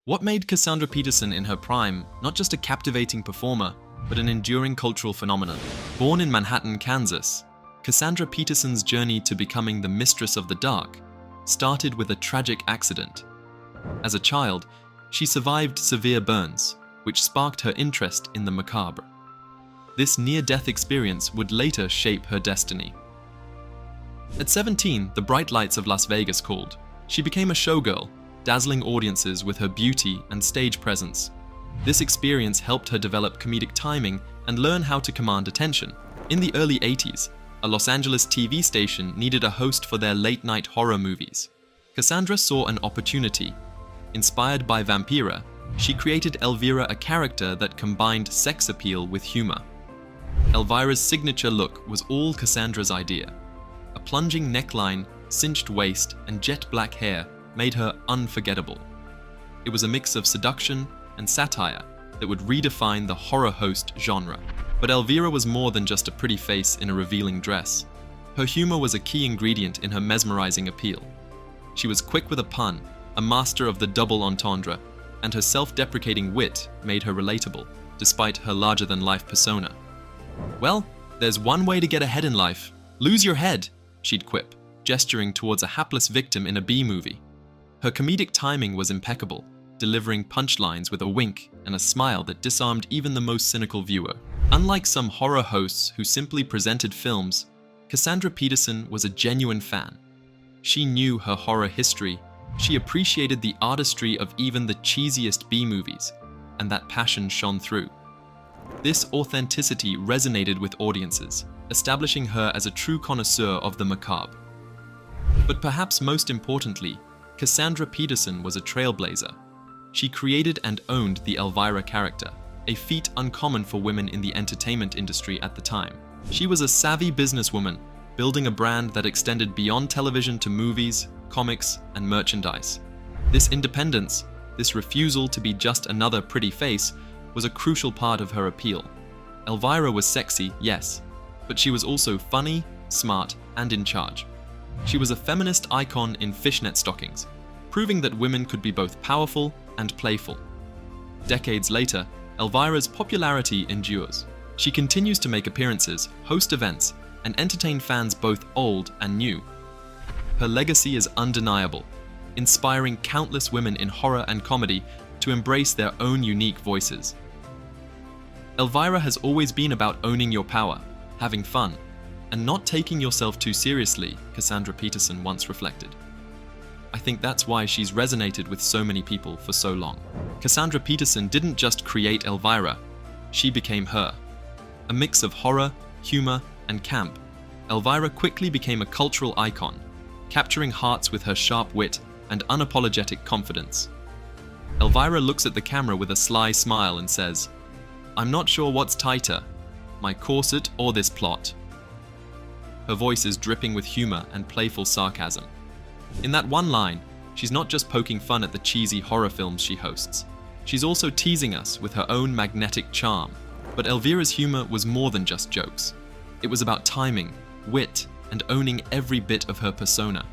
What made Cassandra Peterson in her prime not just a captivating performer, but an enduring cultural phenomenon? Born in Manhattan, Kansas, Cassandra Peterson's journey to becoming the mistress of the dark started with a tragic accident. As a child, she survived severe burns, which sparked her interest in the macabre. This near-death experience would later shape her destiny. At 17, the bright lights of Las Vegas called. She became a showgirl, dazzling audiences with her beauty and stage presence. This experience helped her develop comedic timing and learn how to command attention. In the early 80s, a Los Angeles TV station needed a host for their late-night horror movies. Cassandra saw an opportunity. Inspired by Vampira, she created Elvira, a character that combined sex appeal with humor. Elvira's signature look was all Cassandra's idea. A plunging neckline, cinched waist, and jet black hair made her unforgettable. It was a mix of seduction and satire that would redefine the horror host genre. But Elvira was more than just a pretty face in a revealing dress. Her humor was a key ingredient in her mesmerizing appeal. She was quick with a pun, a master of the double entendre, and her self-deprecating wit made her relatable, despite her larger-than-life persona. "Well, there's one way to get ahead in life. Lose your head," she'd quip, gesturing towards a hapless victim in a B-movie. Her comedic timing was impeccable, delivering punchlines with a wink and a smile that disarmed even the most cynical viewer. Unlike some horror hosts who simply presented films, Cassandra Peterson was a genuine fan. She knew her horror history, she appreciated the artistry of even the cheesiest B-movies, and that passion shone through. This authenticity resonated with audiences, establishing her as a true connoisseur of the macabre. But perhaps most importantly, Cassandra Peterson was a trailblazer. She created and owned the Elvira character, a feat uncommon for women in the entertainment industry at the time. She was a savvy businesswoman, building a brand that extended beyond television to movies, comics, and merchandise. This independence, this refusal to be just another pretty face, was a crucial part of her appeal. Elvira was sexy, yes, but she was also funny, smart, and in charge. She was a feminist icon in fishnet stockings, proving that women could be both powerful and playful. Decades later, Elvira's popularity endures. She continues to make appearances, host events, and entertain fans both old and new. Her legacy is undeniable, inspiring countless women in horror and comedy to embrace their own unique voices. Elvira has always been about owning your power, having fun, and not taking yourself too seriously, Cassandra Peterson once reflected. I think that's why she's resonated with so many people for so long. Cassandra Peterson didn't just create Elvira, she became her. A mix of horror, humor, and camp, Elvira quickly became a cultural icon, capturing hearts with her sharp wit and unapologetic confidence. Elvira looks at the camera with a sly smile and says, "I'm not sure what's tighter, my corset or this plot." Her voice is dripping with humor and playful sarcasm. In that one line, she's not just poking fun at the cheesy horror films she hosts. She's also teasing us with her own magnetic charm. But Elvira's humor was more than just jokes. It was about timing, wit, and owning every bit of her persona.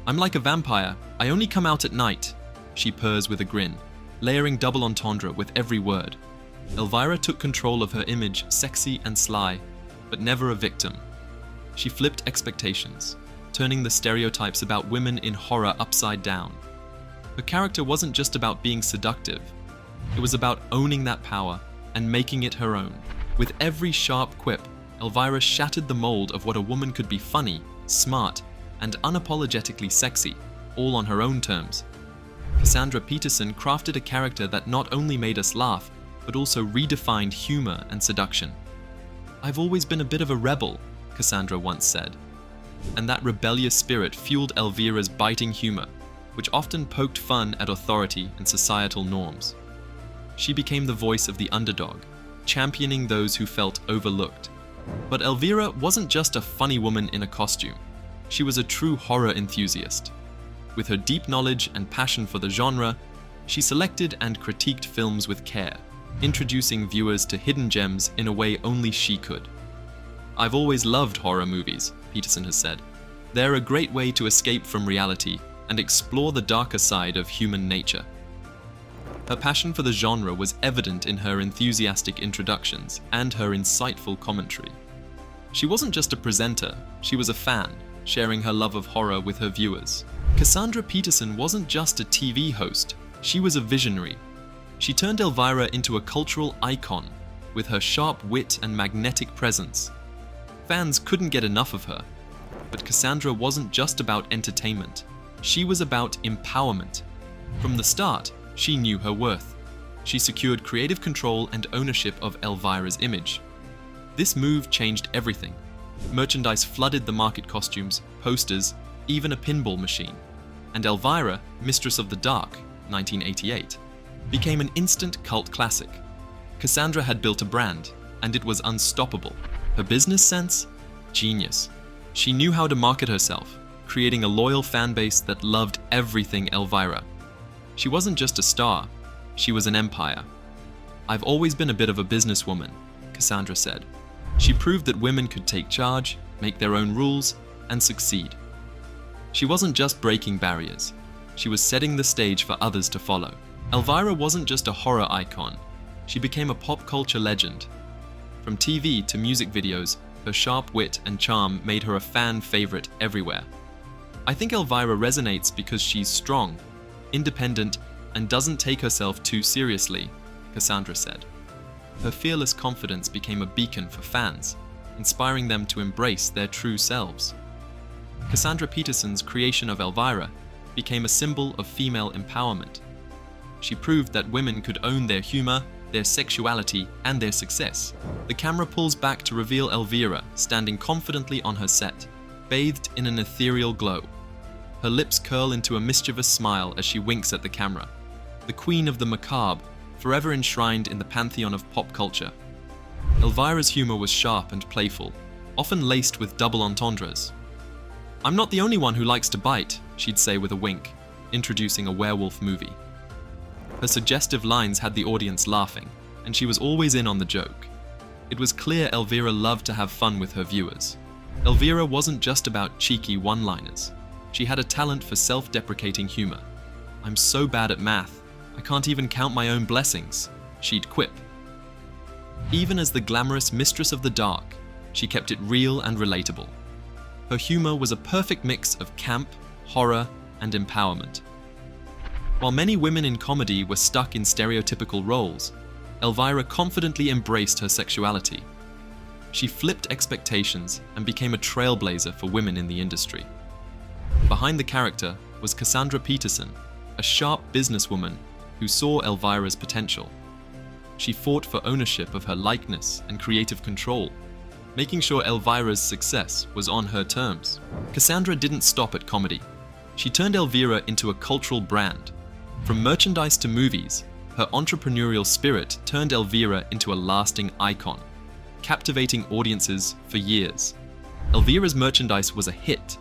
"I'm like a vampire, I only come out at night," she purrs with a grin, layering double entendre with every word. Elvira took control of her image, sexy and sly, but never a victim. She flipped expectations, turning the stereotypes about women in horror upside down. Her character wasn't just about being seductive, it was about owning that power and making it her own. With every sharp quip, Elvira shattered the mold of what a woman could be: funny, smart, and unapologetically sexy, all on her own terms. Cassandra Peterson crafted a character that not only made us laugh, but also redefined humor and seduction. "I've always been a bit of a rebel," Cassandra once said. And that rebellious spirit fueled Elvira's biting humor, which often poked fun at authority and societal norms. She became the voice of the underdog, championing those who felt overlooked. But Elvira wasn't just a funny woman in a costume. She was a true horror enthusiast. With her deep knowledge and passion for the genre, she selected and critiqued films with care, introducing viewers to hidden gems in a way only she could. "I've always loved horror movies," Peterson has said. "They're a great way to escape from reality and explore the darker side of human nature." Her passion for the genre was evident in her enthusiastic introductions and her insightful commentary. She wasn't just a presenter, she was a fan, sharing her love of horror with her viewers. Cassandra Peterson wasn't just a TV host, she was a visionary. She turned Elvira into a cultural icon, with her sharp wit and magnetic presence. Fans couldn't get enough of her. But Cassandra wasn't just about entertainment, she was about empowerment. From the start, she knew her worth. She secured creative control and ownership of Elvira's image. This move changed everything. Merchandise flooded the market: costumes, posters, even a pinball machine. And Elvira, Mistress of the Dark, 1988, became an instant cult classic. Cassandra had built a brand, and it was unstoppable. Her business sense? Genius. She knew how to market herself, creating a loyal fan base that loved everything Elvira. She wasn't just a star, she was an empire. "I've always been a bit of a businesswoman," Cassandra said. She proved that women could take charge, make their own rules, and succeed. She wasn't just breaking barriers, she was setting the stage for others to follow. Elvira wasn't just a horror icon, she became a pop culture legend. From TV to music videos, her sharp wit and charm made her a fan favorite everywhere. "I think Elvira resonates because she's strong, independent, and doesn't take herself too seriously," Cassandra said. Her fearless confidence became a beacon for fans, inspiring them to embrace their true selves. Cassandra Peterson's creation of Elvira became a symbol of female empowerment. She proved that women could own their humor, their sexuality, and their success. The camera pulls back to reveal Elvira standing confidently on her set, bathed in an ethereal glow. Her lips curl into a mischievous smile as she winks at the camera. The queen of the macabre, forever enshrined in the pantheon of pop culture. Elvira's humor was sharp and playful, often laced with double entendres. "I'm not the only one who likes to bite," she'd say with a wink, introducing a werewolf movie. Her suggestive lines had the audience laughing, and she was always in on the joke. It was clear Elvira loved to have fun with her viewers. Elvira wasn't just about cheeky one-liners. She had a talent for self-deprecating humor. "I'm so bad at math, I can't even count my own blessings," she'd quip. Even as the glamorous Mistress of the Dark, she kept it real and relatable. Her humor was a perfect mix of camp, horror, and empowerment. While many women in comedy were stuck in stereotypical roles, Elvira confidently embraced her sexuality. She flipped expectations and became a trailblazer for women in the industry. Behind the character was Cassandra Peterson, a sharp businesswoman who saw Elvira's potential. She fought for ownership of her likeness and creative control, making sure Elvira's success was on her terms. Cassandra didn't stop at comedy. She turned Elvira into a cultural brand. From merchandise to movies, her entrepreneurial spirit turned Elvira into a lasting icon, captivating audiences for years. Elvira's merchandise was a hit.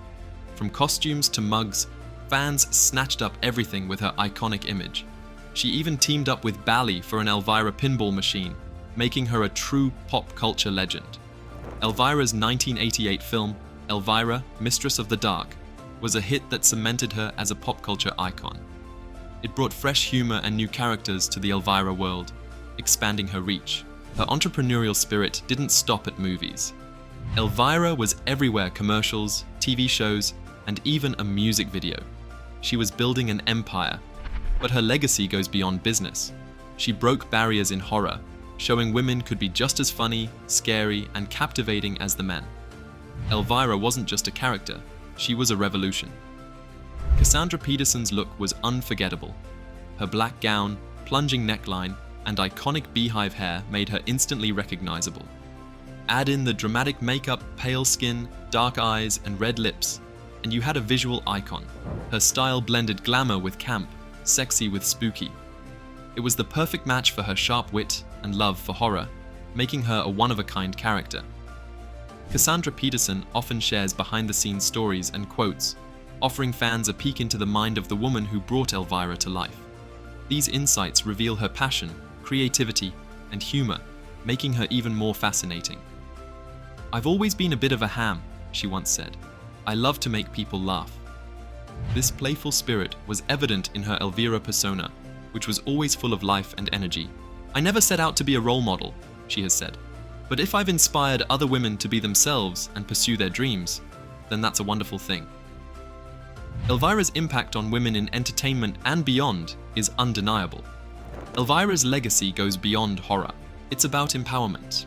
From costumes to mugs, fans snatched up everything with her iconic image. She even teamed up with Bally for an Elvira pinball machine, making her a true pop culture legend. Elvira's 1988 film, Elvira, Mistress of the Dark, was a hit that cemented her as a pop culture icon. It brought fresh humor and new characters to the Elvira world, expanding her reach. Her entrepreneurial spirit didn't stop at movies. Elvira was everywhere: commercials, TV shows, and even a music video. She was building an empire, but her legacy goes beyond business. She broke barriers in horror, showing women could be just as funny, scary, and captivating as the men. Elvira wasn't just a character, she was a revolution. Cassandra Peterson's look was unforgettable. Her black gown, plunging neckline, and iconic beehive hair made her instantly recognizable. Add in the dramatic makeup, pale skin, dark eyes, and red lips, and you had a visual icon. Her style blended glamour with camp, sexy with spooky. It was the perfect match for her sharp wit and love for horror, making her a one-of-a-kind character. Cassandra Peterson often shares behind-the-scenes stories and quotes, offering fans a peek into the mind of the woman who brought Elvira to life. These insights reveal her passion, creativity, and humor, making her even more fascinating. "I've always been a bit of a ham," she once said. "I love to make people laugh." This playful spirit was evident in her Elvira persona, which was always full of life and energy. "I never set out to be a role model," she has said. "But if I've inspired other women to be themselves and pursue their dreams, then that's a wonderful thing." Elvira's impact on women in entertainment and beyond is undeniable. Elvira's legacy goes beyond horror. It's about empowerment.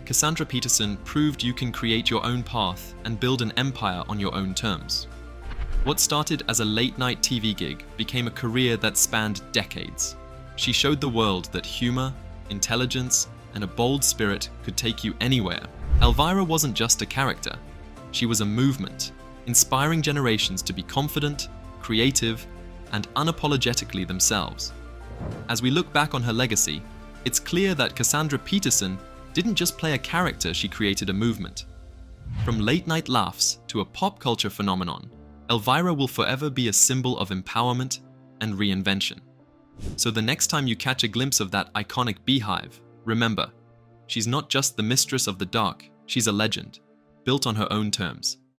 Cassandra Peterson proved you can create your own path and build an empire on your own terms. What started as a late-night TV gig became a career that spanned decades. She showed the world that humor, intelligence, and a bold spirit could take you anywhere. Elvira wasn't just a character. She was a movement, inspiring generations to be confident, creative, and unapologetically themselves. As we look back on her legacy, it's clear that Cassandra Peterson didn't just play a character, she created a movement. From late-night laughs to a pop culture phenomenon, Elvira will forever be a symbol of empowerment and reinvention. So the next time you catch a glimpse of that iconic beehive, remember, she's not just the mistress of the dark, she's a legend, built on her own terms.